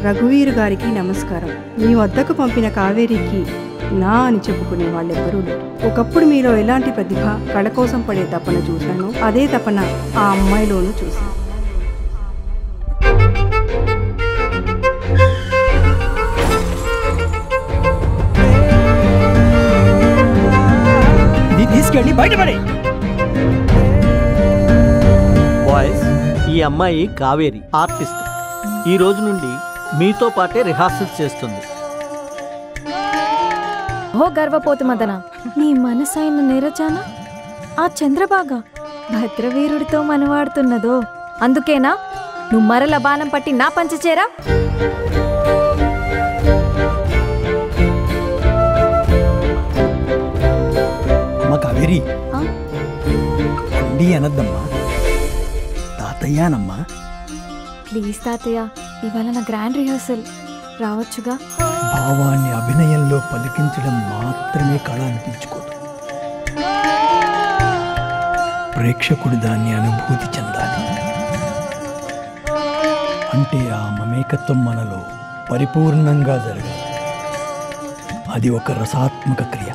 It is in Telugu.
రఘువీరు గారికి నమస్కారం. మీ వద్దకు పంపిన కావేరికి నా అని చెప్పుకునే వాళ్ళెవ్వరూ లేరు. ఒకప్పుడు మీలో ఎలాంటి ప్రతిభ, కళ కోసం పడే తపన చూశాను, అదే తపన ఆ అమ్మాయిలోనూ చూశాను. తీసుకెళ్ళి బయటపడే. బాయ్స్, ఈ అమ్మాయి కావేరి ఆర్టిస్ట్. ఈ రోజు నుండి మీతో పాటే రిహార్సల్స్ చేస్తుంది. ఓ గర్వపోతు మదన, నీ మనసైన నీరజాన ఆ చంద్రబాగా భద్రవీరుడితో మనవాడుతున్నదో అందుకేనా నువ్వు మరల బాణం పట్టి నా పంచచేరా? అమ్మ కావేరి, అండి అనద్దమ్మా, తాతయ్యానమ్మా. ప్లీజ్ తాతయ్య, ఇవాళ నా గ్రాండ్ రిహర్సల్, రావచ్చుగా? భావాన్ని అభినయంలో పలికించడం మాత్రమే కళ అనిపించుకోదు. ప్రేక్షకుడు దాన్ని అనుభూతి చెందాలి. అంటే ఆ మమేకత్వం మనలో పరిపూర్ణంగా జరగాలి. అది ఒక రసాత్మక క్రియ.